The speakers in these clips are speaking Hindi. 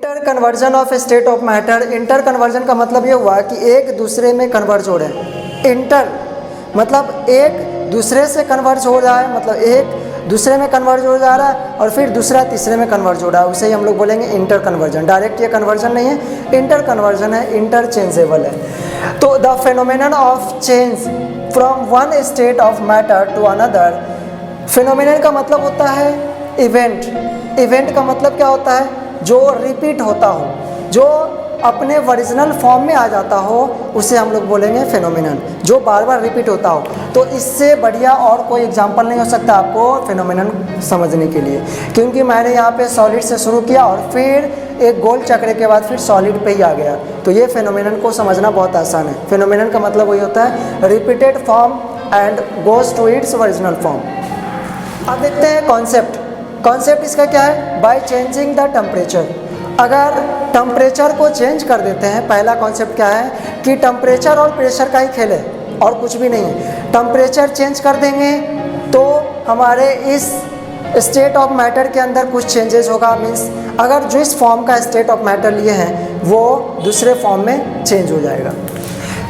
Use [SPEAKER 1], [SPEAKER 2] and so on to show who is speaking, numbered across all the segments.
[SPEAKER 1] Inter conversion of state of matter. Inter conversion का मतलब ये हुआ कि एक दूसरे में कन्वर्ज हो रहे हैं। इंटर मतलब एक दूसरे से कन्वर्ज हो रहा है, मतलब एक दूसरे में कन्वर्ज हो जा रहा है और फिर दूसरा तीसरे में कन्वर्ज हो रहा है, उसे ही हम लोग बोलेंगे इंटर कन्वर्जन। डायरेक्ट ये कन्वर्जन नहीं है, इंटर कन्वर्जन है, इंटरचेंजेबल है। तो the phenomenon of change from one state of matter to another. Phenomenon का मतलब होता है इवेंट। इवेंट का मतलब क्या होता है? जो रिपीट होता हो, जो अपने ओरिजिनल फॉर्म में आ जाता हो, उसे हम लोग बोलेंगे फेनोमेनन, जो बार बार रिपीट होता हो। तो इससे बढ़िया और कोई एग्जांपल नहीं हो सकता आपको फेनोमेनन समझने के लिए, क्योंकि मैंने यहाँ पे सॉलिड से शुरू किया और फिर एक गोल चक्र के बाद फिर सॉलिड पे ही आ गया। तो ये फेनोमेनन को समझना बहुत आसान है। फेनोमेनन का मतलब वही होता है repeated form and goes to its original form. अब देखते हैं कॉन्सेप्ट। कॉन्सेप्ट इसका क्या है? By changing the temperature. अगर टेम्परेचर को चेंज कर देते हैं, पहला कॉन्सेप्ट क्या है कि टेम्परेचर और प्रेशर का ही खेल है और कुछ भी नहीं है। टेम्परेचर चेंज कर देंगे तो हमारे इस स्टेट ऑफ मैटर के अंदर कुछ चेंजेस होगा। मीन्स अगर जो इस फॉर्म का स्टेट ऑफ मैटर लिए हैं वो दूसरे फॉर्म में चेंज हो जाएगा।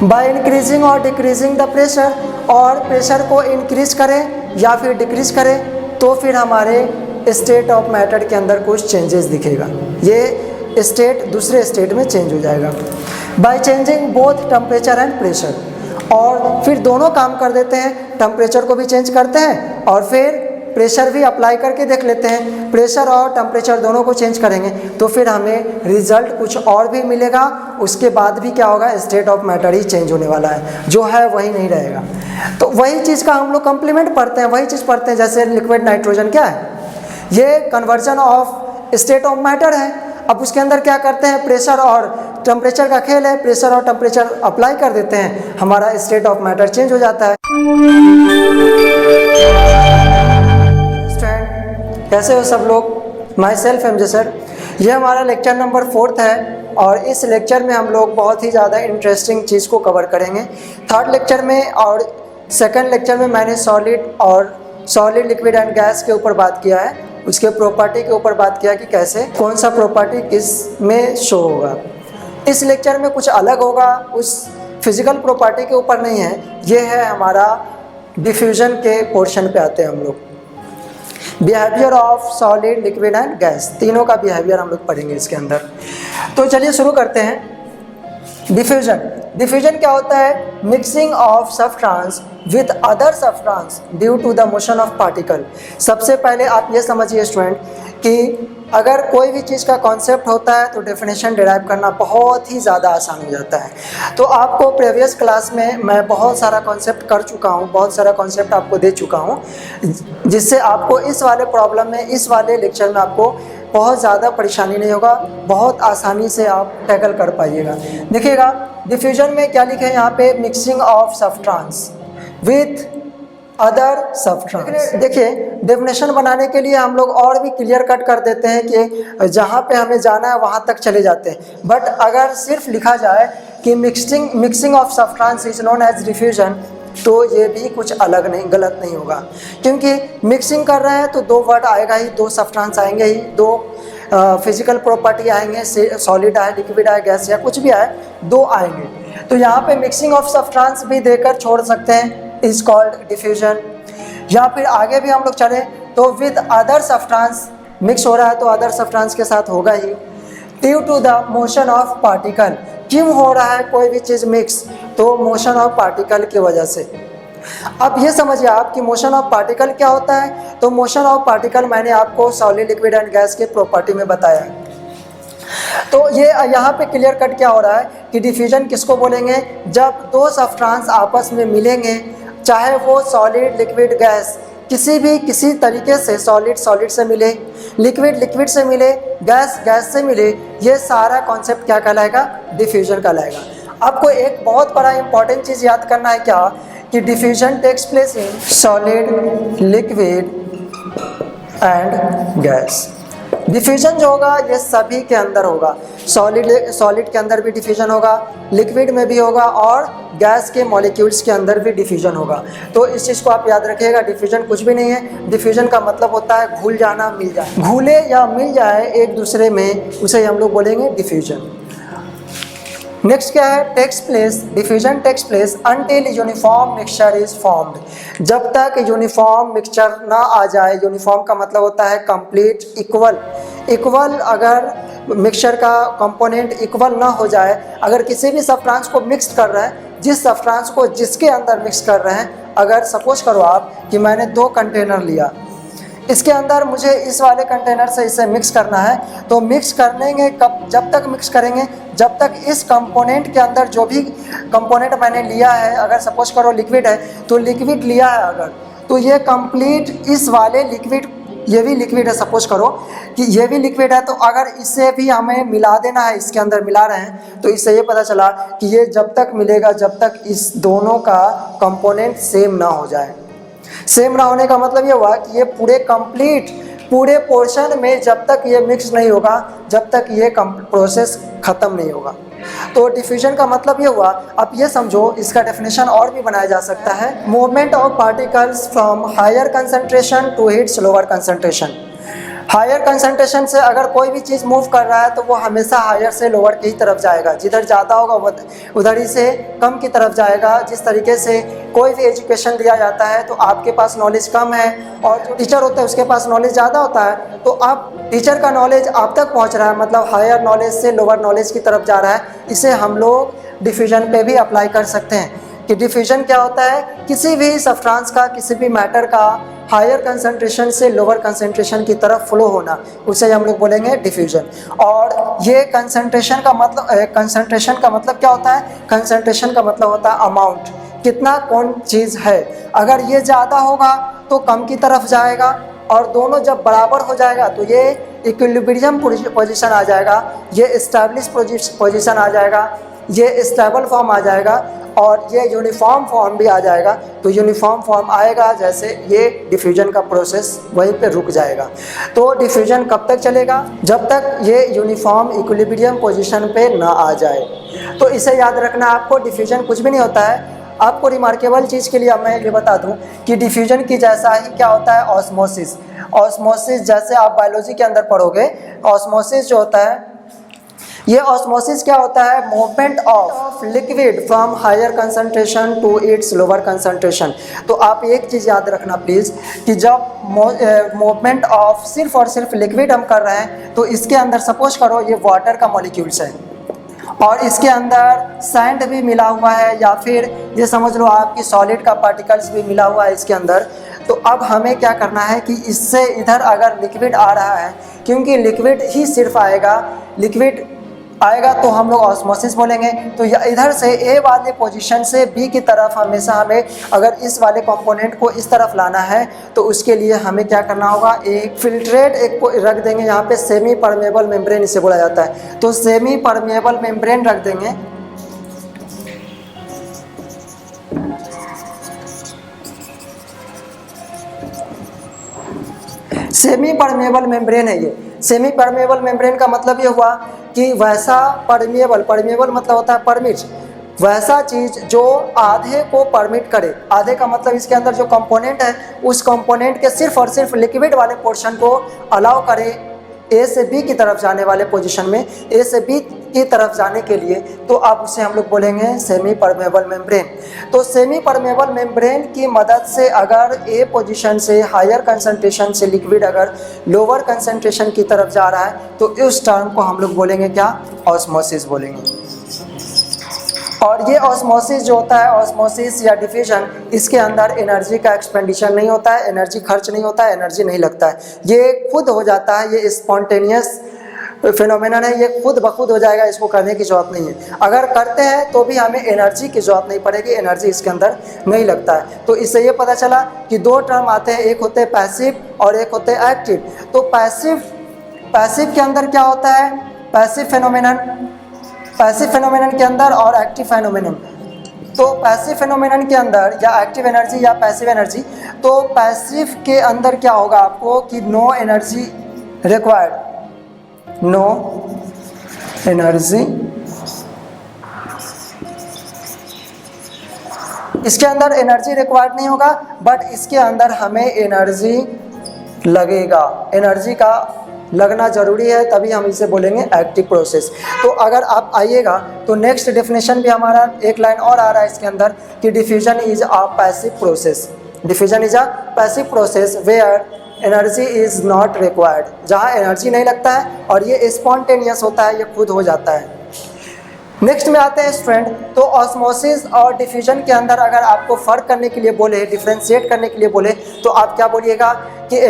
[SPEAKER 1] बाय इंक्रीजिंग और डिक्रीजिंग द प्रेशर, और प्रेशर को इंक्रीज करें या फिर डिक्रीज करें तो फिर हमारे स्टेट ऑफ मैटर के अंदर कुछ चेंजेस दिखेगा, ये स्टेट दूसरे स्टेट में चेंज हो जाएगा। By changing both temperature and pressure, और फिर दोनों काम कर देते हैं, टेम्परेचर को भी चेंज करते हैं और फिर प्रेशर भी अप्लाई करके देख लेते हैं। प्रेशर और टेम्परेचर दोनों को चेंज करेंगे तो फिर हमें रिजल्ट कुछ और भी मिलेगा। उसके बाद भी क्या होगा? State of matter he change होने वाला है, जो है वही नहीं रहेगा। तो वही चीज़ का हम लोग कम्प्लीमेंट पढ़ते हैं, वही चीज़ पढ़ते हैं। जैसे लिक्विड नाइट्रोजन क्या है? ये conversion of state of matter है। अब उसके अंदर क्या करते हैं? प्रेशर और टेम्परेचर का खेल है, प्रेशर और टेम्परेचर अप्लाई कर देते हैं, हमारा स्टेट ऑफ मैटर चेंज हो जाता है। कैसे हो सब लोग? My self MJ sir. ये हमारा लेक्चर नंबर 4 है और इस लेक्चर में हम लोग बहुत ही ज़्यादा इंटरेस्टिंग चीज़ को कवर करेंगे। थर्ड लेक्चर में और सेकंड लेक्चर में मैंने सॉलिड लिक्विड एंड गैस के ऊपर बात किया है, उसके प्रॉपर्टी के ऊपर बात किया कि कैसे कौन सा प्रॉपर्टी किस में शो होगा। इस लेक्चर में कुछ अलग होगा, उस फिजिकल प्रॉपर्टी के ऊपर नहीं है, ये है हमारा डिफ्यूजन के पोर्शन पे आते हैं हम लोग। Behaviour of solid liquid and gas, तीनों का बिहेवियर हम लोग पढ़ेंगे इसके अंदर। तो चलिए शुरू करते हैं। डिफ्यूजन। डिफ्यूजन क्या होता है? Mixing of substance with other substance due to the motion of particle. सबसे पहले आप ये समझिए स्टूडेंट कि अगर कोई भी चीज़ का कॉन्सेप्ट होता है तो डेफिनेशन डिराइव करना बहुत ही ज़्यादा आसान हो जाता है। तो आपको प्रीवियस क्लास में मैं बहुत सारा कॉन्सेप्ट कर चुका हूँ, बहुत सारा कॉन्सेप्ट आपको दे चुका हूँ, जिससे आपको इस वाले प्रॉब्लम में, इस वाले लेक्चर में आपको बहुत ज़्यादा परेशानी नहीं होगा, बहुत आसानी से आप टैकल कर पाइएगा। देखिएगा डिफ्यूजन में क्या लिखे हैं यहाँ पे? Mixing of substance with other substance. देखिए डेफिनेशन बनाने के लिए हम लोग और भी क्लियर कट कर देते हैं कि जहाँ पे हमें जाना है वहाँ तक चले जाते हैं, बट अगर सिर्फ लिखा जाए कि mixing of substance is known as diffusion तो ये भी कुछ अलग नहीं, गलत नहीं होगा, क्योंकि मिक्सिंग कर रहे हैं तो दो वर्ड आएगा ही, दो सब्सटेंस आएंगे ही, दो फिजिकल प्रॉपर्टी आएंगे, सॉलिड आए, लिक्विड आए, गैस या कुछ भी आए, दो आएंगे। तो यहाँ पे मिक्सिंग ऑफ सब्सटेंस भी देकर छोड़ सकते हैं, इज कॉल्ड डिफ्यूजन। या फिर आगे भी हम लोग चले तो विद अदर सब्सटेंस, मिक्स हो रहा है तो अदर सब्सटेंस के साथ होगा ही। Due to the motion of particle, क्यों हो रहा है कोई भी चीज़ मिक्स? तो मोशन ऑफ पार्टिकल की वजह से। अब ये समझिए आप कि मोशन ऑफ पार्टिकल क्या होता है। तो मोशन ऑफ पार्टिकल मैंने आपको सॉलिड लिक्विड एंड गैस के प्रॉपर्टी में बताया। तो ये यहाँ पे क्लियर कट क्या हो रहा है कि डिफ्यूजन किसको बोलेंगे? जब दो सब्सटेंस आपस में मिलेंगे, चाहे वो सॉलिड लिक्विड गैस, किसी तरीके से सॉलिड से मिले, लिक्विड से मिले, गैस से मिले, ये सारा कॉन्सेप्ट क्या कहलाएगा? डिफ्यूजन कहलाएगा। आपको एक बहुत बड़ा इंपॉर्टेंट चीज़ याद करना है क्या? कि diffusion takes place in solid liquid and gas. Diffusion जो होगा ये सभी के अंदर होगा, सॉलिड के अंदर भी डिफ्यूजन होगा, लिक्विड में भी होगा और गैस के मॉलिक्यूल्स के अंदर भी डिफ्यूजन होगा। तो इस चीज़ को आप याद रखिएगा, डिफ्यूजन कुछ भी नहीं है। डिफ्यूजन का मतलब होता है घुल जाना, मिल जाए, घुले या मिल जाए एक दूसरे में, उसे हम लोग बोलेंगे डिफ्यूजन। नेक्स्ट क्या है, takes place, diffusion takes place until uniform mixture is formed. जब तक यूनिफॉर्म मिक्सचर ना आ जाए, यूनिफॉर्म का मतलब होता है कंप्लीट, इक्वल अगर मिक्सचर का कंपोनेंट इक्वल ना हो जाए, अगर किसी भी सब्सटेंस को मिक्स कर रहे हैं, जिस सब्सटेंस को जिसके अंदर मिक्स कर रहे हैं, अगर सपोज करो आप कि मैंने 2 कंटेनर लिया, इसके अंदर मुझे इस वाले कंटेनर से इसे मिक्स करना है, तो मिक्स करेंगे कब, जब तक मिक्स करेंगे जब तक इस कंपोनेंट के अंदर जो भी कंपोनेंट मैंने लिया है, अगर सपोज करो लिक्विड है तो लिक्विड लिया है अगर, तो ये कंप्लीट इस वाले लिक्विड, ये भी लिक्विड है, सपोज करो कि ये भी लिक्विड है, तो अगर इसे भी हमें मिला देना है, इसके अंदर मिला रहे हैं, तो इससे ये पता चला कि ये जब तक मिलेगा जब तक इस दोनों का कंपोनेंट सेम ना हो जाए। सेम ना होने का मतलब ये हुआ कि ये पूरे पोर्शन में जब तक ये मिक्स नहीं होगा, जब तक ये प्रोसेस ख़त्म नहीं होगा। तो डिफ्यूजन का मतलब ये हुआ। अब ये समझो, इसका डेफिनेशन और भी बनाया जा सकता है, movement of particles from higher concentration to its lower concentration. Higher concentration से अगर कोई भी चीज़ मूव कर रहा है तो वो हमेशा हायर से लोअर की तरफ जाएगा, जिधर ज़्यादा होगा उधर ही से कम की तरफ जाएगा। जिस तरीके से कोई भी एजुकेशन दिया जाता है तो आपके पास नॉलेज कम है और जो टीचर होता है उसके पास नॉलेज ज़्यादा होता है, तो अब टीचर का नॉलेज आप तक पहुंच रहा है, मतलब हायर नॉलेज से लोअर नॉलेज की तरफ जा रहा है। इसे हम लोग डिफ्यूजन पे भी अप्लाई कर सकते हैं कि डिफ्यूजन क्या होता है, किसी भी सब्सटेंस का, किसी भी मैटर का हायर कंसंट्रेशन से लोअर कंसंट्रेशन की तरफ फ्लो होना, उसे हम लोग बोलेंगे डिफ्यूजन। और ये कंसंट्रेशन का मतलब क्या होता है, कंसंट्रेशन का मतलब होता है अमाउंट, कितना कौन चीज़ है। अगर ये ज़्यादा होगा तो कम की तरफ जाएगा, और दोनों जब बराबर हो जाएगा तो ये इक्विलिब्रियम पोजीशन आ जाएगा, ये एस्टैब्लिश पोजीशन आ जाएगा, ये स्टेबल फॉर्म आ जाएगा, और ये यूनिफॉर्म फॉर्म भी आ जाएगा। तो यूनिफॉर्म फॉर्म आएगा जैसे ये डिफ्यूजन का प्रोसेस वहीं पे रुक जाएगा। तो डिफ्यूजन कब तक चलेगा, जब तक ये यूनिफॉर्म इक्विलिब्रियम पोजीशन पे ना आ जाए। तो इसे याद रखना, आपको डिफ्यूजन कुछ भी नहीं होता है। आपको रिमार्केबल चीज़ के लिए मैं ये बता दूं कि डिफ्यूजन की जैसा ही क्या होता है, ऑस्मोसिस। ऑस्मोसिस जैसे आप बायोलॉजी के अंदर पढ़ोगे, ऑस्मोसिस जो होता है, ये ऑस्मोसिस क्या होता है, movement of liquid from higher concentration to its lower concentration. तो आप एक चीज़ याद रखना प्लीज़ कि जब मूवमेंट ऑफ सिर्फ और सिर्फ लिक्विड हम कर रहे हैं, तो इसके अंदर सपोज करो ये वाटर का मॉलिक्यूल्स है और इसके अंदर सैंड भी मिला हुआ है, या फिर ये समझ लो आपकी सॉलिड का पार्टिकल्स भी मिला हुआ है इसके अंदर। तो अब हमें क्या करना है कि इससे इधर अगर लिक्विड आ रहा है, क्योंकि लिक्विड ही सिर्फ लिक्विड आएगा तो हम लोग ऑस्मोसिस बोलेंगे। तो इधर से ए वाले पोजीशन से बी की तरफ हमेशा हमें अगर इस वाले कंपोनेंट को इस तरफ लाना है, तो उसके लिए हमें क्या करना होगा, एक फिल्ट्रेट एक को रख देंगे, यहाँ पे सेमी परमेबल मेम्ब्रेन इसे बोला जाता है। तो सेमी परमेबल मेम्ब्रेन रख देंगे, सेमी परमेबल मेम्ब्रेन है ये। सेमी परमेबल मेम्ब्रेन का मतलब ये हुआ कि वैसा परमेबल मतलब होता है परमिट, वैसा चीज़ जो आधे को परमिट करे। आधे का मतलब इसके अंदर जो कंपोनेंट है, उस कंपोनेंट के सिर्फ और सिर्फ लिक्विड वाले पोर्शन को अलाउ करे ए से बी की तरफ जाने वाले पोजीशन में, ए से बी की तरफ जाने के लिए। तो अब उसे हम लोग बोलेंगे सेमी परमेबल मेम्ब्रेन। तो सेमी परमेबल मेम्ब्रेन की मदद से अगर ए पोजीशन से हायर कंसंट्रेशन से लिक्विड अगर लोअर कंसंट्रेशन की तरफ जा रहा है, तो उस टर्म को हम लोग बोलेंगे क्या, ऑस्मोसिस बोलेंगे। और ये ऑस्मोसिस जो होता है, ऑस्मोसिस या डिफ्यूजन, इसके अंदर एनर्जी का एक्सपेंडिचर नहीं होता है, एनर्जी खर्च नहीं होता है, एनर्जी नहीं लगता है, ये खुद हो जाता है, ये स्पॉन्टेनियस फिनोमेनन है, ये खुद ब खुद हो जाएगा, इसको करने की ज़रूरत नहीं है। अगर करते हैं तो भी हमें एनर्जी की ज़रूरत नहीं पड़ेगी, एनर्जी इसके अंदर नहीं लगता है। तो इससे ये पता चला कि 2 टर्म आते हैं, एक होते हैं पैसिव और एक होते हैं एक्टिव। तो पैसिव के अंदर क्या होता है, पैसिव फिनोमेनन के अंदर और एक्टिव फिनोमेनन। तो पैसिव फिनोमेनन के अंदर या एक्टिव एनर्जी या पैसिव एनर्जी, तो पैसिव के अंदर क्या होगा आपको कि no energy required, no energy, इसके अंदर एनर्जी रिक्वायर्ड नहीं होगा, बट इसके अंदर हमें एनर्जी लगेगा, एनर्जी का लगना जरूरी है, तभी हम इसे बोलेंगे एक्टिव प्रोसेस। तो अगर आप आइएगा तो नेक्स्ट डेफिनेशन भी हमारा एक लाइन और आ रहा है इसके अंदर कि diffusion is a passive process, diffusion is a passive process where energy is not required, जहाँ एनर्जी नहीं लगता है और ये स्पॉन्टेनियस होता है, ये खुद हो जाता है। नेक्स्ट में आते हैं स्टूडेंट, तो ऑस्मोसिस और डिफ्यूजन के अंदर अगर आपको फ़र्क करने के लिए बोले, डिफ्रेंशिएट करने के लिए बोले, तो आप क्या बोलिएगा कि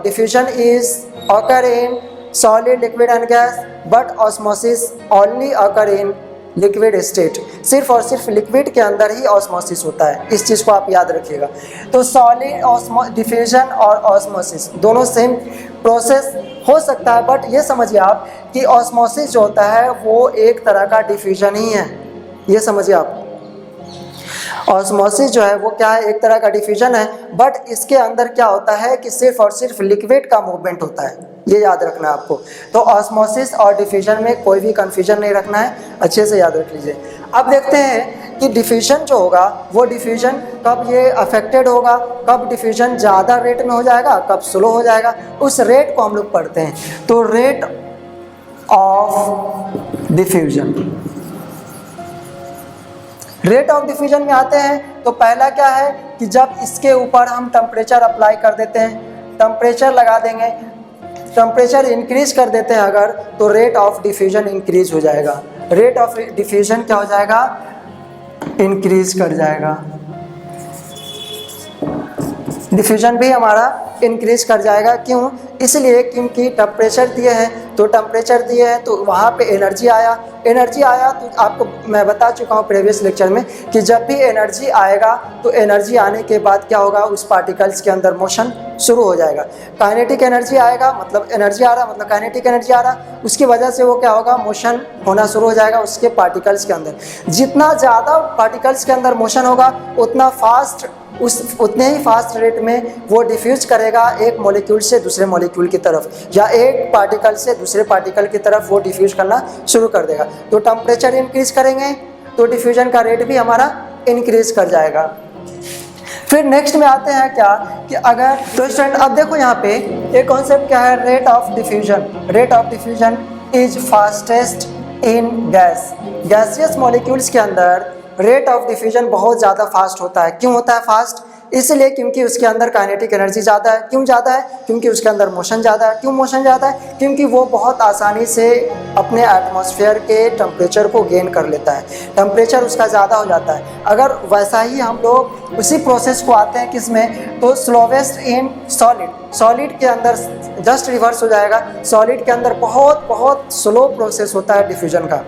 [SPEAKER 1] diffusion is occur in solid, liquid and gas, but osmosis only occur in liquid state। सिर्फ और सिर्फ लिक्विड के अंदर ही ऑस्मोसिस होता है, इस चीज़ को आप याद रखिएगा। तो सॉलिड डिफ्यूजन और ऑस्मोसिस दोनों सेम प्रोसेस हो सकता है, बट ये समझिए आप कि ऑस्मोसिस जो होता है वो एक तरह का डिफ्यूजन ही है, ये समझिए आप। ऑस्मोसिस जो है वो क्या है, एक तरह का डिफ्यूजन है, बट इसके अंदर क्या होता है कि सिर्फ और सिर्फ लिक्विड का मूवमेंट होता है, ये याद रखना है आपको। तो ऑस्मोसिस और डिफ्यूजन में कोई भी कंफ्यूजन नहीं रखना है, अच्छे से याद रख लीजिए। अब देखते हैं कि डिफ्यूजन जो होगा वो डिफ्यूजन कब ये अफेक्टेड होगा, कब डिफ्यूजन ज़्यादा रेट में हो जाएगा, कब स्लो हो जाएगा, उस रेट को हम लोग पढ़ते हैं। तो rate of diffusion, rate of diffusion में आते हैं तो पहला क्या है कि जब इसके ऊपर हम टेम्परेचर अप्लाई कर देते हैं, टेम्परेचर लगा देंगे, टेम्परेचर इंक्रीज कर देते हैं अगर, तो रेट ऑफ डिफ्यूजन इंक्रीज हो जाएगा, रेट ऑफ डिफ्यूजन क्या हो जाएगा, इंक्रीज कर जाएगा, डिफ्यूजन भी हमारा इंक्रीज कर जाएगा। क्यों? इसलिए क्योंकि टेम्परेचर दिए हैं, तो टेम्परेचर दिए हैं तो वहाँ पे एनर्जी आया, एनर्जी आया तो आपको मैं बता चुका हूँ प्रीवियस लेक्चर में कि जब भी एनर्जी आएगा तो एनर्जी आने के बाद क्या होगा, उस पार्टिकल्स के अंदर मोशन शुरू हो जाएगा। काइनेटिक एनर्जी आएगा, मतलब एनर्जी आ रहा, मतलब काइनेटिक एनर्जी आ रहा, उसकी वजह से वो क्या होगा, मोशन होना शुरू हो जाएगा उसके पार्टिकल्स के अंदर। जितना ज़्यादा पार्टिकल्स के अंदर मोशन होगा उतना फास्ट, उतने ही फास्ट रेट में वो डिफ्यूज करेगा एक मॉलिक्यूल से दूसरे मॉलिक्यूल की तरफ, या एक पार्टिकल से दूसरे पार्टिकल की तरफ वो डिफ्यूज करना शुरू कर देगा। तो टेम्परेचर इंक्रीज करेंगे तो डिफ्यूजन का रेट भी हमारा इंक्रीज कर जाएगा। फिर नेक्स्ट में आते हैं क्या कि अगर, तो स्टूडेंट अब देखो यहाँ पे एक कॉन्सेप्ट क्या है, rate of diffusion. Rate of diffusion is fastest in gas, gaseous molecules के अंदर रेट ऑफ डिफ्यूजन बहुत ज़्यादा फास्ट होता है। क्यों होता है फास्ट? इसलिए क्योंकि उसके अंदर काइनेटिक एनर्जी ज़्यादा है। क्यों ज़्यादा है? क्योंकि उसके अंदर मोशन ज़्यादा है। क्यों मोशन ज़्यादा है? क्योंकि वो बहुत आसानी से अपने एटमॉस्फेयर के टेम्परेचर को गेन कर लेता है, टेम्परेचर उसका ज़्यादा हो जाता है। अगर वैसा ही हम लोग उसी प्रोसेस को आते हैं किसमें, तो स्लोवेस्ट इन सॉलिड, सॉलिड के अंदर जस्ट रिवर्स हो जाएगा। सॉलिड के अंदर बहुत बहुत स्लो प्रोसेस होता है डिफ्यूजन का,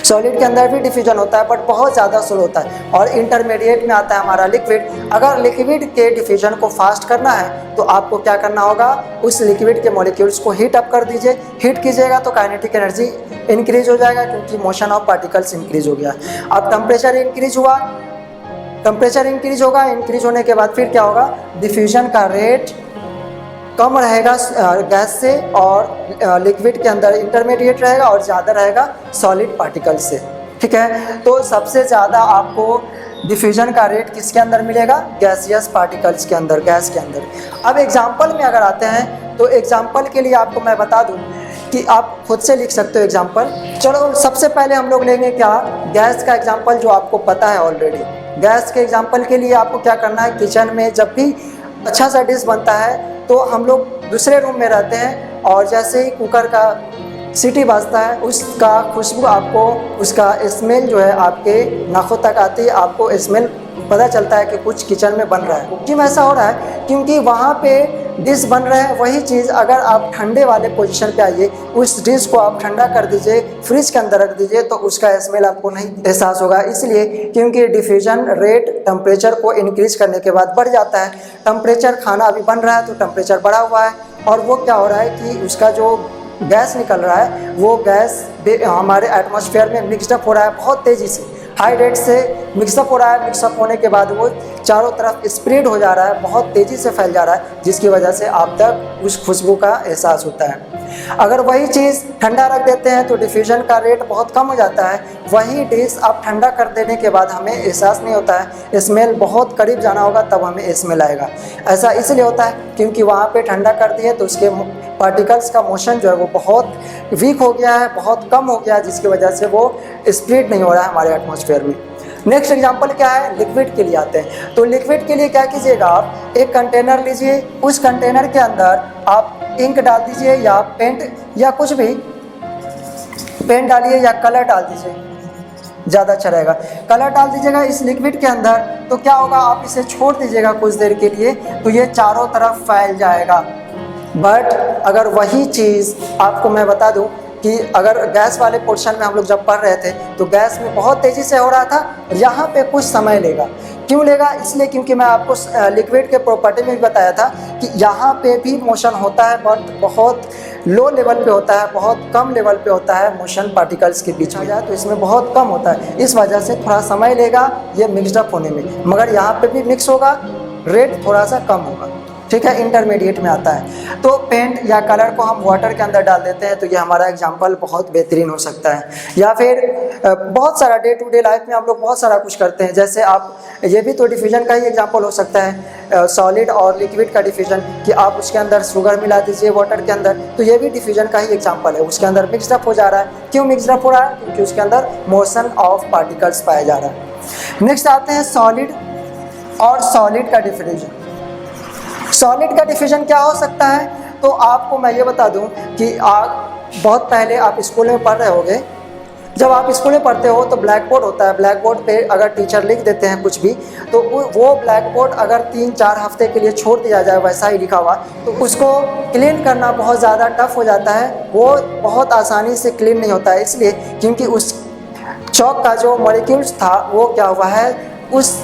[SPEAKER 1] सॉलिड के अंदर भी डिफ्यूजन होता है बट बहुत ज़्यादा स्लो होता है। और इंटरमीडिएट में आता है हमारा लिक्विड। अगर लिक्विड के डिफ्यूजन को फास्ट करना है तो आपको क्या करना होगा, उस लिक्विड के मॉलिक्यूल्स को हीट अप कर दीजिए। हीट कीजिएगा तो काइनेटिक एनर्जी इंक्रीज हो जाएगा क्योंकि मोशन ऑफ पार्टिकल्स इंक्रीज हो गया। अब टेम्परेचर इंक्रीज हुआ, टेम्परेचर इंक्रीज होगा, इंक्रीज होने के बाद फिर क्या होगा, डिफ्यूजन का रेट कम रहेगा गैस से और लिक्विड के अंदर इंटरमीडिएट रहेगा और ज़्यादा रहेगा सॉलिड पार्टिकल से। ठीक है, तो सबसे ज़्यादा आपको डिफ्यूजन का रेट किसके अंदर मिलेगा, गैसियस पार्टिकल्स के अंदर, गैस के अंदर। अब एग्जाम्पल में अगर आते हैं तो एग्जाम्पल के लिए आपको मैं बता दूं कि आप खुद से लिख सकते हो एग्जाम्पल। चलो सबसे पहले हम लोग लेंगे क्या, गैस का एग्जाम्पल जो आपको पता है ऑलरेडी। गैस के एग्जाम्पल के लिए आपको क्या करना है, किचन में जब भी अच्छा सा डिश बनता है तो हम लोग दूसरे रूम में रहते हैं और जैसे ही कुकर का सीटी बजता है उसका खुशबू आपको, उसका स्मेल जो है आपके नाखों तक आती है, आपको स्मेल पता चलता है कि कुछ किचन में बन रहा है। क्यों ऐसा हो रहा है, क्योंकि वहाँ पे डिश बन रहा है। वही चीज़ अगर आप ठंडे वाले पोजीशन पे आइए, उस डिश को आप ठंडा कर दीजिए, फ्रिज के अंदर रख दीजिए तो उसका स्मेल आपको नहीं एहसास होगा। इसलिए क्योंकि डिफ्यूजन रेट टेम्परेचर को इंक्रीज करने के बाद बढ़ जाता है। टेम्परेचर, खाना अभी बन रहा है तो टेम्परेचर बढ़ा हुआ है और वो क्या हो रहा है कि उसका जो गैस निकल रहा है वो गैस हमारे एटमॉस्फेयर में मिक्सअप हो रहा है बहुत तेज़ी से, हाई रेट से मिक्सअप हो रहा है। मिक्सअप होने के बाद वो चारों तरफ स्प्रेड हो जा रहा है, बहुत तेज़ी से फैल जा रहा है, जिसकी वजह से आप तक उस खुशबू का एहसास होता है। अगर वही चीज़ ठंडा रख देते हैं तो डिफ्यूजन का रेट बहुत कम हो जाता है। वही डिश आप ठंडा कर देने के बाद हमें एहसास नहीं होता है, स्मेल बहुत करीब जाना होगा तब हमें स्मेल आएगा। ऐसा इसलिए होता है क्योंकि वहाँ पे ठंडा कर दिए तो उसके पार्टिकल्स का मोशन जो है वो बहुत वीक हो गया है, बहुत कम हो गया है, जिसकी वजह से वो स्प्रेड नहीं हो रहा है हमारे एटमॉस्फेयर में। नेक्स्ट एग्जांपल क्या है, लिक्विड के लिए आते हैं। तो लिक्विड के लिए क्या कीजिएगा, आप एक कंटेनर लीजिए, उस कंटेनर के अंदर आप इंक डाल दीजिए या पेंट या कुछ भी, पेंट डालिए या कलर डाल दीजिए, ज़्यादा अच्छा रहेगा। कलर डाल दीजिएगा इस लिक्विड के अंदर, तो क्या होगा, आप इसे छोड़ दीजिएगा कुछ देर के लिए तो ये चारों तरफ फैल जाएगा। बट अगर वही चीज़ आपको मैं बता दूं कि अगर गैस वाले पोर्शन में हम लोग जब पढ़ रहे थे तो गैस में बहुत तेज़ी से हो रहा था, यहाँ पे कुछ समय लेगा। क्यों लेगा, इसलिए क्योंकि मैं आपको लिक्विड के प्रॉपर्टी में भी बताया था कि यहाँ पे भी मोशन होता है, बट बहुत लो लेवल पे होता है, बहुत कम लेवल पे होता है मोशन पार्टिकल्स के बीच में जाए तो इसमें बहुत कम होता है। इस वजह से थोड़ा समय लेगा ये मिक्सडअप होने में, मगर यहाँ पे भी मिक्स होगा, रेट थोड़ा सा कम होगा, ठीक है, इंटरमीडिएट में आता है। तो पेंट या कलर को हम वाटर के अंदर डाल देते हैं तो ये हमारा एग्जांपल बहुत बेहतरीन हो सकता है। या फिर बहुत सारा डे टू डे लाइफ में हम लोग बहुत सारा कुछ करते हैं, जैसे आप ये भी तो डिफ्यूजन का ही एग्जांपल हो सकता है, सॉलिड और लिक्विड का डिफ्यूजन, कि आप उसके अंदर शुगर मिला दीजिए वाटर के अंदर, तो ये भी डिफ्यूजन का ही एग्जांपल है। उसके अंदर मिक्सडअप हो जा रहा है। क्यों मिक्सडअप हो रहा है, क्योंकि उसके अंदर मोशन ऑफ पार्टिकल्स पाया जा रहा है। नेक्स्ट आते हैं सॉलिड और सॉलिड का डिफ्यूजन। सॉलिड का डिफ्यूजन क्या हो सकता है, तो आपको मैं ये बता दूं कि बहुत पहले आप स्कूल में पढ़ रहे होंगे, जब आप स्कूल में पढ़ते हो तो ब्लैक बोर्ड होता है, ब्लैक बोर्ड पे अगर टीचर लिख देते हैं कुछ भी तो वो ब्लैक बोर्ड अगर 3-4 हफ्ते के लिए छोड़ दिया जाए वैसा ही लिखा हुआ, तो उसको क्लीन करना बहुत ज़्यादा टफ हो जाता है, वो बहुत आसानी से क्लीन नहीं होता है, इसलिए क्योंकि उस चौक का जो मॉलिक्यूल्स था वो क्या हुआ है, उस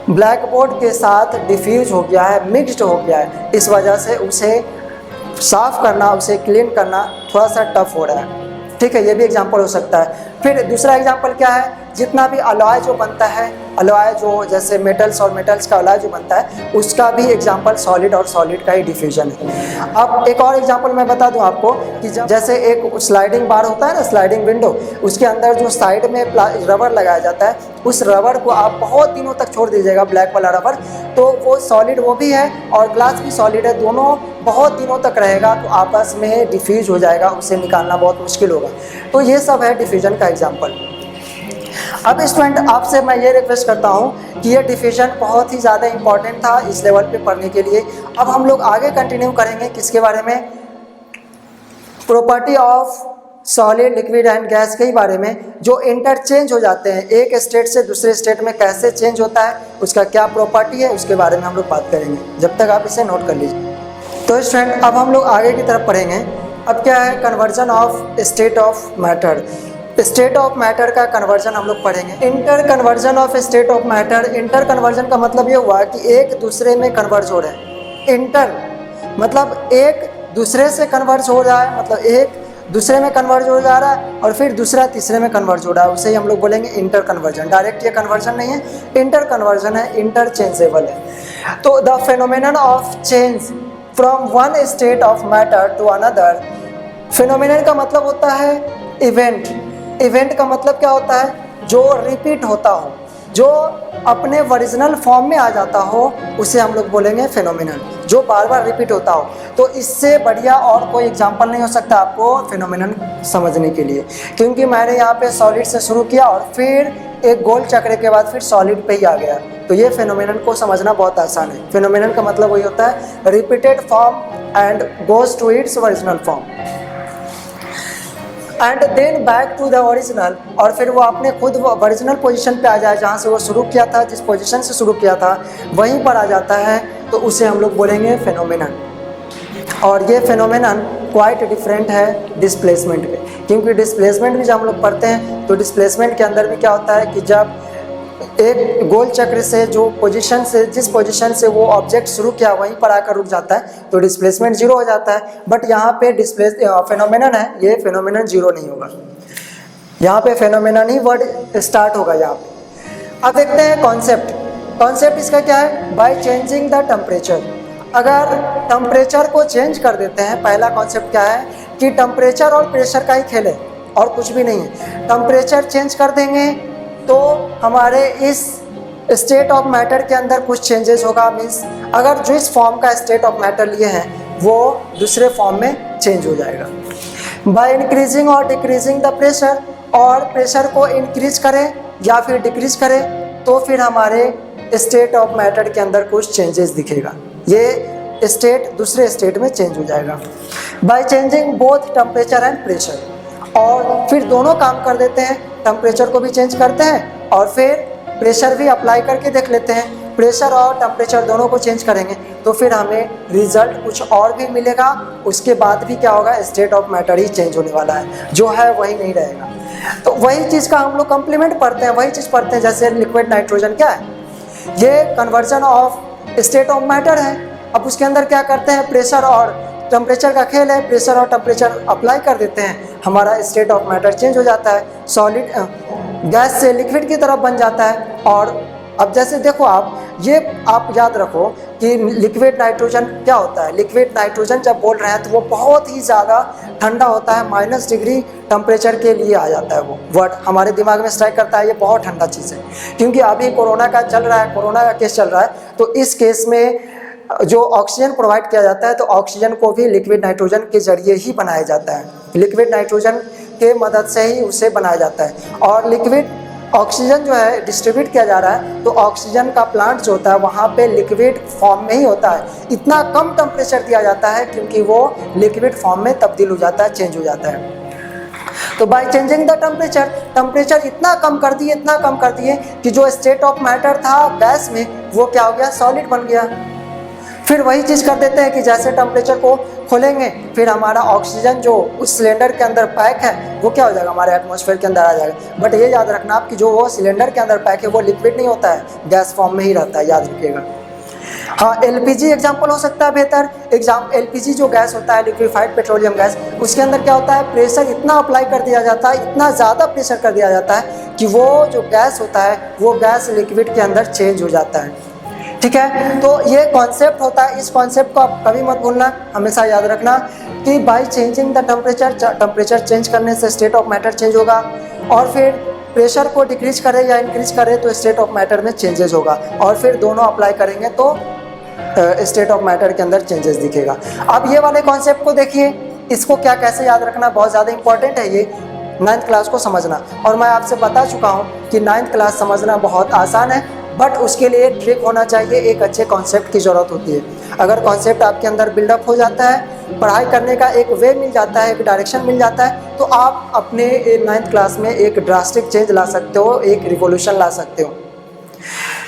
[SPEAKER 1] ब्लैक बोर्ड के साथ डिफ्यूज हो गया है, मिक्स्ड हो गया है। इस वजह से उसे साफ़ करना, उसे क्लीन करना थोड़ा सा टफ हो रहा है, ठीक है, ये भी एग्जांपल हो सकता है। फिर दूसरा एग्जांपल क्या है, जितना भी अलॉय जो बनता है, अलॉय जो जैसे मेटल्स और मेटल्स का अलॉय जो बनता है, उसका भी एग्जांपल सॉलिड और सॉलिड का ही डिफ्यूजन है। अब एक और एग्जांपल मैं बता दूं आपको कि जैसे एक स्लाइडिंग बार होता है ना, स्लाइडिंग विंडो, उसके अंदर जो साइड में रबर लगाया जाता है, उस रबर को आप बहुत दिनों तक छोड़ दीजिएगा, ब्लैक वाला रबर, तो वो सॉलिड वो भी है और ग्लास भी सॉलिड है, दोनों बहुत दिनों तक रहेगा, तो आपस में डिफ्यूज हो जाएगा, उसे निकालना बहुत मुश्किल होगा। तो ये सब है डिफ्यूजन का एग्जांपल। अब स्टूडेंट आपसे मैं ये रिक्वेस्ट करता हूँ कि ये डिफ्यूजन बहुत ही ज़्यादा इंपॉर्टेंट था इस लेवल पे पढ़ने के लिए। अब हम लोग आगे कंटिन्यू करेंगे किसके बारे में, property of solid, liquid and gas के बारे में, जो इंटरचेंज हो जाते हैं, एक स्टेट से दूसरे स्टेट में कैसे चेंज होता है, उसका क्या प्रॉपर्टी है, उसके बारे में हम लोग बात करेंगे। जब तक आप इसे नोट कर लीजिए। तो स्टूडेंट अब हम लोग आगे की तरफ पढ़ेंगे। अब क्या है, conversion of state of matter. State of matter का कन्वर्जन हम लोग पढ़ेंगे। Inter conversion of state of matter. Inter conversion का मतलब ये हुआ कि एक दूसरे में कन्वर्ज हो रहे हैं। इंटर मतलब एक दूसरे से कन्वर्ज हो रहा है, मतलब एक दूसरे में कन्वर्ज हो जा रहा है और फिर दूसरा तीसरे में कन्वर्ज हो रहा है, उसे ही हम लोग बोलेंगे इंटर कन्वर्जन। डायरेक्ट ये कन्वर्जन नहीं है, इंटर कन्वर्जन है, इंटरचेंजेबल है। तो the phenomenon of change from one state of matter to another. Phenomenon का मतलब होता है इवेंट। इवेंट का मतलब क्या होता है, जो रिपीट होता हो, जो अपने ओरिजिनल फॉर्म में आ जाता हो, उसे हम लोग बोलेंगे फेनोमेनन, जो बार बार रिपीट होता हो। तो इससे बढ़िया और कोई एग्जांपल नहीं हो सकता आपको फेनोमेनन समझने के लिए, क्योंकि मैंने यहाँ पे सॉलिड से शुरू किया और फिर एक गोल चक्र के बाद फिर सॉलिड पे ही आ गया। तो ये फेनोमेनन को समझना बहुत आसान है। फेनोमेनन का मतलब वही होता है repeated form and goes to its original form and then back to the original, और फिर वो अपने खुद ओरिजिनल पोजीशन पे आ जाए, जहाँ से वो शुरू किया था, जिस पोजीशन से शुरू किया था वहीं पर आ जाता है, तो उसे हम लोग बोलेंगे फेनोमेनन। और ये फेनोमेनन क्वाइट डिफरेंट है डिस्प्लेसमेंट के, क्योंकि डिस्प्लेसमेंट भी जब हम लोग पढ़ते हैं तो डिस्प्लेसमेंट के अंदर भी क्या होता है कि जब एक गोल चक्र से जो पोजीशन से, जिस पोजीशन से वो ऑब्जेक्ट शुरू किया वहीं पर आकर रुक जाता है, तो डिस्प्लेसमेंट जीरो हो जाता है। बट यहाँ पे फेनोमेनन है, ये फेनोमेनन जीरो नहीं होगा, यहाँ पे फेनोमेनन ही वर्ड स्टार्ट होगा यहाँ पे। अब देखते हैं कॉन्सेप्ट। कॉन्सेप्ट इसका क्या है, बाय चेंजिंग द टेम्परेचर। अगर टेम्परेचर को चेंज कर देते हैं, पहला कॉन्सेप्ट क्या है कि टेम्परेचर और प्रेशर का ही खेल है और कुछ भी नहीं है। टेम्परेचर चेंज कर देंगे तो हमारे इस स्टेट ऑफ मैटर के अंदर कुछ चेंजेस होगा, मीन्स अगर जो इस फॉर्म का स्टेट ऑफ मैटर लिए हैं वो दूसरे फॉर्म में चेंज हो जाएगा। बाय इंक्रीजिंग और डिक्रीजिंग द प्रेशर, और प्रेशर को इंक्रीज करें या फिर डिक्रीज करें तो फिर हमारे स्टेट ऑफ मैटर के अंदर कुछ चेंजेस दिखेगा, ये स्टेट दूसरे स्टेट में चेंज हो जाएगा। By changing both temperature and pressure, और फिर दोनों काम कर देते हैं, टेम्परेचर को भी चेंज करते हैं और फिर प्रेशर भी अप्लाई करके देख लेते हैं। प्रेशर और टेम्परेचर दोनों को चेंज करेंगे तो फिर हमें रिजल्ट कुछ और भी मिलेगा। उसके बाद भी क्या होगा, state of matter he change होने वाला है, जो है वही नहीं रहेगा। तो वही चीज़ का हम लोग कंप्लीमेंट पढ़ते हैं, वही चीज़ पढ़ते हैं। जैसे लिक्विड नाइट्रोजन क्या है, ये conversion of state of matter है। अब उसके अंदर क्या करते हैं, प्रेशर और टेम्परेचर का खेल है, प्रेशर और टेम्परेचर अप्लाई कर देते हैं, हमारा स्टेट ऑफ मैटर चेंज हो जाता है, सॉलिड गैस से लिक्विड की तरफ बन जाता है। और अब जैसे देखो आप याद रखो कि लिक्विड नाइट्रोजन क्या होता है। लिक्विड नाइट्रोजन जब बोल रहे हैं तो वो बहुत ही ज़्यादा ठंडा होता है, -डिग्री टेम्परेचर के लिए आ जाता है। वो वर्ड हमारे दिमाग में स्ट्राइक करता है, ये बहुत ठंडा चीज़ है। क्योंकि अभी कोरोना का चल रहा है, कोरोना का केस चल रहा है, तो इस केस में जो ऑक्सीजन प्रोवाइड किया जाता है तो ऑक्सीजन को भी लिक्विड नाइट्रोजन के जरिए ही बनाया जाता है, लिक्विड नाइट्रोजन के मदद से ही उसे बनाया जाता है। और लिक्विड ऑक्सीजन जो है डिस्ट्रीब्यूट किया जा रहा है, तो ऑक्सीजन का प्लांट जो होता है वहाँ पे लिक्विड फॉर्म में ही होता है। इतना कम टेम्परेचर दिया जाता है क्योंकि वो लिक्विड फॉर्म में तब्दील हो जाता है, चेंज हो जाता है। तो बाय चेंजिंग द टेम्परेचर इतना कम कर दिए कि जो स्टेट ऑफ मैटर था गैस में वो क्या हो गया, सॉलिड बन गया। फिर वही चीज़ कर देते हैं कि जैसे टेम्परेचर को खोलेंगे फिर हमारा ऑक्सीजन जो उस सिलेंडर के अंदर पैक है वो क्या हो जाएगा, हमारे एटमॉस्फेयर के अंदर आ जाएगा। बट ये याद रखना आप कि जो वो सिलेंडर के अंदर पैक है वो लिक्विड नहीं होता है, गैस फॉर्म में ही रहता है, याद रखिएगा। हाँ, एलपीजी एग्जाम्पल हो सकता है बेहतर एलपीजी जो गैस होता है, लिक्विफाइड पेट्रोलियम गैस, उसके अंदर क्या होता है, प्रेशर इतना अप्लाई कर दिया जाता है, इतना ज़्यादा प्रेशर कर दिया जाता है कि वो जो गैस होता है वो गैस लिक्विड के अंदर चेंज हो जाता है। ठीक है, तो ये कॉन्सेप्ट होता है। इस कॉन्सेप्ट को आप कभी मत भूलना, हमेशा याद रखना कि bye changing the temperature change करने से स्टेट ऑफ मैटर चेंज होगा, और फिर प्रेशर को डिक्रीज करे या इंक्रीज करे तो स्टेट ऑफ मैटर में चेंजेस होगा, और फिर दोनों अप्लाई करेंगे तो स्टेट ऑफ मैटर के अंदर चेंजेस दिखेगा। अब ये वाले कॉन्सेप्ट को देखिए, इसको क्या कैसे याद रखना बहुत ज़्यादा इंपॉर्टेंट है ये 9th क्लास को समझना। और मैं आपसे बता चुका हूँ कि 9th क्लास समझना बहुत आसान है, बट उसके लिए ट्रिक होना चाहिए, एक अच्छे कॉन्सेप्ट की ज़रूरत होती है। अगर कॉन्सेप्ट आपके अंदर बिल्डअप हो जाता है, पढ़ाई करने का एक वे मिल जाता है, एक डायरेक्शन मिल जाता है, तो आप अपने 9th क्लास में एक ड्रास्टिक चेंज ला सकते हो, एक रिवोल्यूशन ला सकते हो,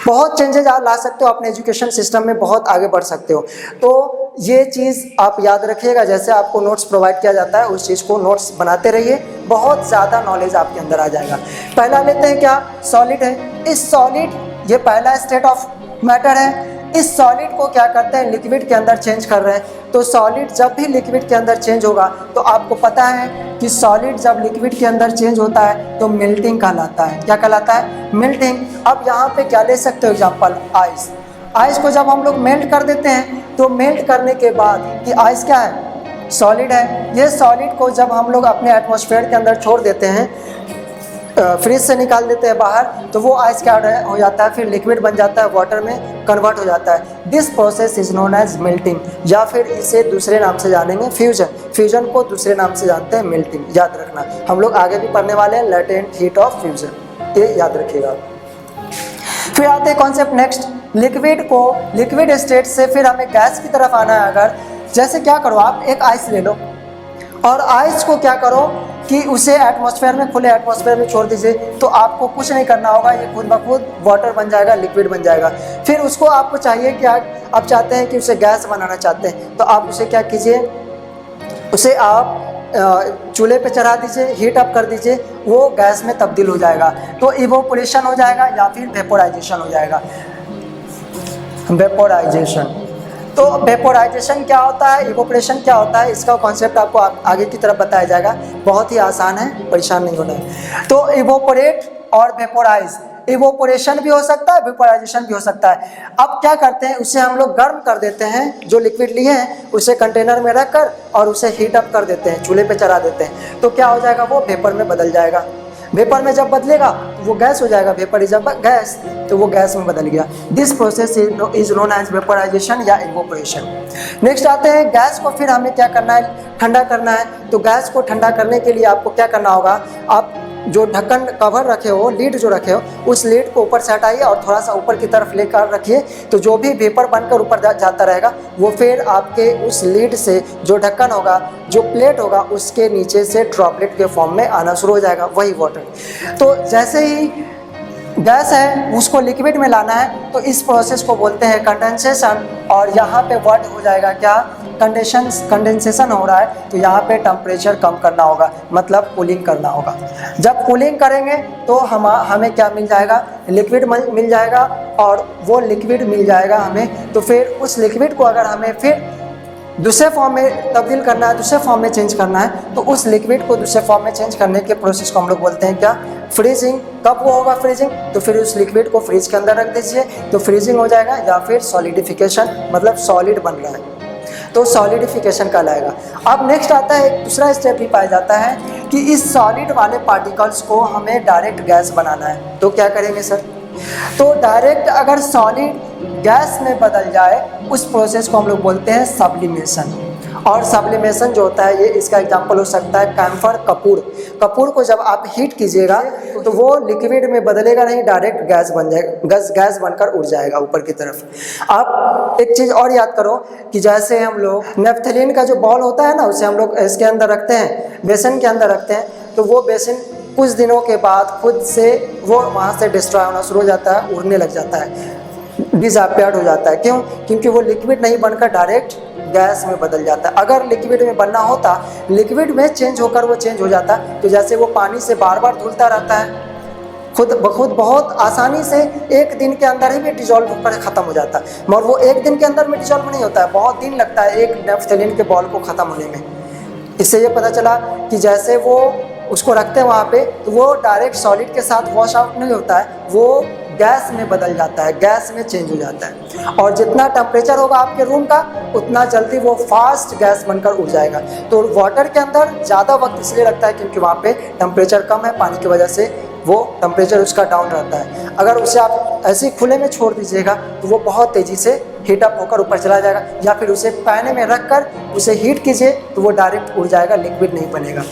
[SPEAKER 1] बहुत चेंजेज आप ला सकते हो, अपने एजुकेशन सिस्टम में बहुत आगे बढ़ सकते हो। तो ये चीज़ आप याद रखिएगा, जैसे आपको नोट्स प्रोवाइड किया जाता है उस चीज़ को नोट्स बनाते रहिए, बहुत ज़्यादा नॉलेज आपके अंदर आ जाएगा। पहला लेते हैं क्या, सॉलिड है। इस सॉलिड, ये पहला स्टेट ऑफ मैटर है, इस सॉलिड को क्या करते हैं, लिक्विड के अंदर चेंज कर रहे हैं। तो सॉलिड जब भी लिक्विड के अंदर चेंज होगा तो आपको पता है कि सॉलिड जब लिक्विड के अंदर चेंज होता है तो मेल्टिंग कहलाता है। क्या कहलाता है, मेल्टिंग। अब यहाँ पे क्या ले सकते हो एग्जाम्पल, आइस। आइस को जब हम लोग मेल्ट कर देते हैं तो मेल्ट करने के बाद कि आइस क्या है, सॉलिड है। ये सॉलिड को जब हम लोग अपने एटमॉस्फेयर के अंदर छोड़ देते हैं, फ्रिज से निकाल देते हैं बाहर, तो वो आइस क्या हो जाता है, फिर लिक्विड बन जाता है, वाटर में कन्वर्ट हो जाता है। This process is known as melting, या फिर इसे दूसरे नाम से जानेंगे फ्यूजन। फ्यूजन को दूसरे नाम से जानते हैं मेल्टिंग, याद रखना। हम लोग आगे भी पढ़ने वाले हैं लेटेंट हीट ऑफ फ्यूजन, ये याद रखिएगा। फिर आते हैं कॉन्सेप्ट नेक्स्ट, लिक्विड को, लिक्विड स्टेट से फिर हमें गैस की तरफ आना है। अगर जैसे क्या करो, आप एक आइस ले लो और आइस को क्या करो कि उसे एटमॉस्फेयर में, खुले एटमॉस्फेयर में छोड़ दीजिए, तो आपको कुछ नहीं करना होगा, ये खुद ब खुद वाटर बन जाएगा, लिक्विड बन जाएगा। फिर उसको आपको चाहिए कि आप चाहते हैं कि उसे गैस बनाना चाहते हैं, तो आप उसे क्या कीजिए, उसे आप चूल्हे पे चढ़ा दीजिए, हीट अप कर दीजिए, वो गैस में तब्दील हो जाएगा। तो इवोपोरेशन हो जाएगा या फिर वेपोराइजेशन हो जाएगा, वेपोराइजेशन। तो वेपोराइजेशन क्या होता है, इवोपोरेशन क्या होता है, इसका कॉन्सेप्ट आपको आगे की तरफ बताया जाएगा, बहुत ही आसान है, परेशान नहीं होना है। तो इवोपोरेट और वेपोराइज, इवोपोरेशन भी हो सकता है, वेपोराइजेशन भी हो सकता है। अब क्या करते हैं, उसे हम लोग गर्म कर देते हैं, जो लिक्विड लिए हैं उसे कंटेनर में रखकर और उसे हीट अप कर देते हैं, चूल्हे पे चढ़ा देते हैं, तो क्या हो जाएगा, वो वेपर में बदल जाएगा। वेपर में जब बदलेगा तो वो गैस हो जाएगा, वेपर इज गैस, तो वो गैस में बदल गया। This process is known as vaporisation या इवोपोरेशन। नेक्स्ट आते हैं गैस को फिर हमें क्या करना है, ठंडा करना है। तो गैस को ठंडा करने के लिए आपको क्या करना होगा, आप जो ढक्कन कवर रखे हो, लीड जो रखे हो, उस लीड को ऊपर से हटाइए और थोड़ा सा ऊपर की तरफ लेकर रखिए। तो जो भी वेपर बनकर ऊपर जाता रहेगा वो फिर आपके उस लीड से जो ढक्कन होगा, जो प्लेट होगा, उसके नीचे से ड्रॉपलेट के फॉर्म में आना शुरू हो जाएगा, वही वाटर। तो जैसे ही गैस है उसको लिक्विड में लाना है, तो इस प्रोसेस को बोलते हैं कंडेंसेशन। और यहाँ पे वर्ड हो जाएगा क्या, कंडेंसेशन हो रहा है, तो यहाँ पे टेम्परेचर कम करना होगा, मतलब कूलिंग करना होगा। जब कूलिंग करेंगे तो हमें क्या मिल जाएगा, लिक्विड मिल जाएगा। और वो लिक्विड मिल जाएगा हमें, तो फिर उस लिक्विड को अगर हमें फिर दूसरे फॉर्म में तब्दील करना है, दूसरे फॉर्म में चेंज करना है, तो उस लिक्विड को दूसरे फॉर्म में चेंज करने के प्रोसेस को हम लोग बोलते हैं क्या, फ्रीजिंग। कब वो होगा फ्रीजिंग, तो फिर उस लिक्विड को फ्रीज के अंदर रख दीजिए, तो फ्रीजिंग हो जाएगा, या फिर सॉलिडिफिकेशन, मतलब सॉलिड बन रहा है, तो सॉलिडिफिकेशन कहलाएगा। अब नेक्स्ट आता है, एक दूसरा स्टेप भी पाया जाता है कि इस सॉलिड वाले पार्टिकल्स को हमें डायरेक्ट गैस बनाना है। तो क्या करेंगे सर, तो डायरेक्ट अगर सॉलिड गैस में बदल जाए, उस प्रोसेस को हम लोग बोलते हैं सब्लिमेशन। और सब्लिमेशन जो होता है, ये इसका एग्जांपल हो सकता है कैम्फर कपूर। कपूर को जब आप हीट कीजिएगा तो वो लिक्विड में बदलेगा नहीं, डायरेक्ट गैस बन जाएगा, गैस बनकर उड़ जाएगा ऊपर की तरफ। आप एक चीज़ और याद करो कि जैसे हम लोग नेफ्थलीन का जो बॉल होता है ना, उसे हम लोग इसके अंदर रखते हैं, बेसन के अंदर रखते हैं, तो वो बेसन कुछ दिनों के बाद खुद से वो वहाँ से डिस्ट्रॉय होना शुरू हो जाता है, उड़ने लग जाता है, डिसअपियर्ड हो जाता है। क्यों, क्योंकि वो लिक्विड नहीं बनकर डायरेक्ट गैस में बदल जाता है। अगर लिक्विड में बनना होता, लिक्विड में चेंज होकर वो चेंज हो जाता, तो जैसे वो पानी से बार बार धुलता रहता है, खुद ब खुद बहुत आसानी से एक दिन के अंदर ही भी डिजॉल्व होकर ख़त्म हो जाता है। मगर वो एक दिन के अंदर में डिजॉल्व नहीं होता है, बहुत दिन लगता है एक नेफ्थलीन के बॉल को ख़त्म होने में। इससे ये पता चला कि जैसे वो उसको रखते हैं वहाँ पे, तो वो डायरेक्ट सॉलिड के साथ वॉश आउट नहीं होता है, वो गैस में बदल जाता है, गैस में चेंज हो जाता है। और जितना टेम्परेचर होगा आपके रूम का, उतना जल्दी वो फास्ट गैस बनकर उड़ जाएगा। तो वाटर के अंदर ज़्यादा वक्त इसलिए लगता है क्योंकि वहाँ पे टेम्परेचर कम है, पानी की वजह से वो टेम्परेचर उसका डाउन रहता है। अगर उसे आप ऐसे ही खुले में छोड़ दीजिएगा तो वो बहुत तेज़ी से हीट अप होकर ऊपर चला जाएगा, या फिर उसे पैन में रख कर उसे हीट कीजिए तो वो डायरेक्ट उड़ जाएगा, लिक्विड नहीं बनेगा।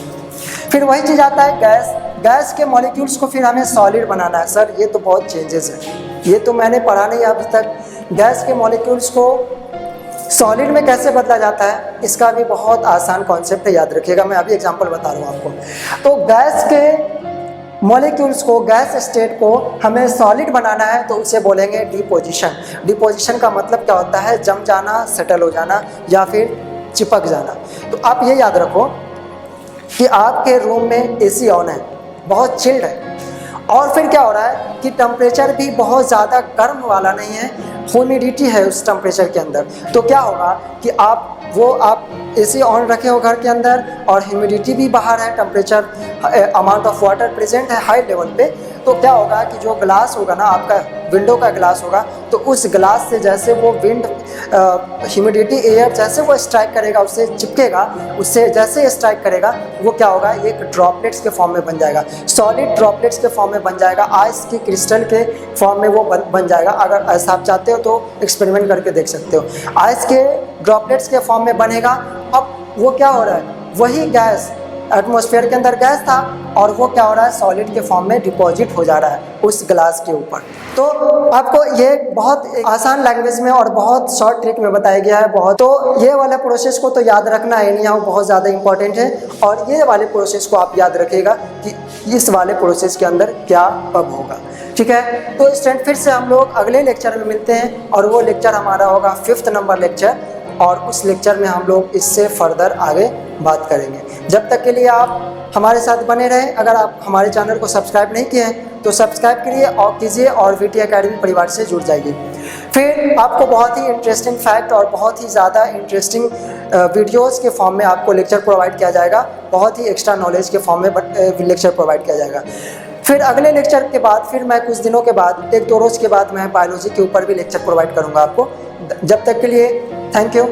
[SPEAKER 1] फिर वही चीज़ आता है गैस। गैस के मॉलिक्यूल्स को फिर हमें सॉलिड बनाना है। सर ये तो बहुत चेंजेस है, ये तो मैंने पढ़ा नहीं अभी तक। गैस के मॉलिक्यूल्स को सॉलिड में कैसे बदला जाता है, इसका भी बहुत आसान कॉन्सेप्ट है, याद रखिएगा। मैं अभी एग्जांपल बता रहा हूँ आपको। तो गैस के मॉलिक्यूल्स को, गैस स्टेट को हमें सॉलिड बनाना है, तो उसे बोलेंगे डिपोजिशन। डिपोजिशन का मतलब क्या होता है, जम जाना, सेटल हो जाना, या फिर चिपक जाना। तो आप ये याद रखो कि आपके रूम में एसी ऑन है, बहुत चिल्ड है, और फिर क्या हो रहा है कि टेम्परेचर भी बहुत ज़्यादा गर्म वाला नहीं है, ह्यूमिडिटी है उस टेम्परेचर के अंदर। तो क्या होगा कि आप एसी ऑन रखे हो घर के अंदर, और ह्यूमिडिटी भी बाहर है, temperature amount of water present है हाई लेवल पे। तो क्या होगा कि जो ग्लास होगा ना, आपका विंडो का ग्लास होगा, तो उस ग्लास से जैसे वो विंड ह्यूमिडिटी एयर जैसे वो स्ट्राइक करेगा, उससे चिपकेगा, उससे जैसे स्ट्राइक करेगा वो क्या होगा, एक ड्रॉपलेट्स के फॉर्म में बन जाएगा, सॉलिड ड्रॉपलेट्स के फॉर्म में बन जाएगा, आइस की क्रिस्टल के फॉर्म में वो बन जाएगा। अगर ऐसा आप चाहते हो तो एक्सपेरिमेंट करके देख सकते हो, आइस के ड्रॉपलेट्स के फॉर्म में बनेगा। अब वो क्या हो रहा है, वही गैस एटमॉस्फेयर के अंदर गैस था, और वो क्या हो रहा है, सॉलिड के फॉर्म में डिपॉजिट हो जा रहा है उस ग्लास के ऊपर। तो आपको ये बहुत आसान लैंग्वेज में और बहुत शॉर्ट ट्रिक में बताया गया है बहुत। तो ये वाला प्रोसेस को तो याद रखना है नहीं, वो बहुत ज़्यादा इंपॉर्टेंट है, और ये वाले प्रोसेस को आप याद रखिएगा कि इस वाले प्रोसेस के अंदर क्या कब होगा। ठीक है, तो स्टूडेंट फिर से हम लोग अगले लेक्चर में मिलते हैं, और वो लेक्चर हमारा होगा 5th नंबर लेक्चर, और उस लेक्चर में हम लोग इससे फर्दर आगे बात करेंगे। जब तक के लिए आप हमारे साथ बने रहें। अगर आप हमारे चैनल को सब्सक्राइब नहीं किए हैं तो सब्सक्राइब कीजिए और VT एकेडमी परिवार से जुड़ जाइए। फिर आपको बहुत ही इंटरेस्टिंग फैक्ट और बहुत ही ज़्यादा इंटरेस्टिंग वीडियोस के फॉर्म में आपको लेक्चर प्रोवाइड किया जाएगा, बहुत ही एक्स्ट्रा नॉलेज के फॉर्म में लेक्चर प्रोवाइड किया जाएगा। फिर अगले लेक्चर के बाद फिर मैं कुछ दिनों के बाद 1-2 रोज के बाद मैं बायोलॉजी के ऊपर भी लेक्चर प्रोवाइड करूँगा आपको। जब तक के लिए थैंक यू।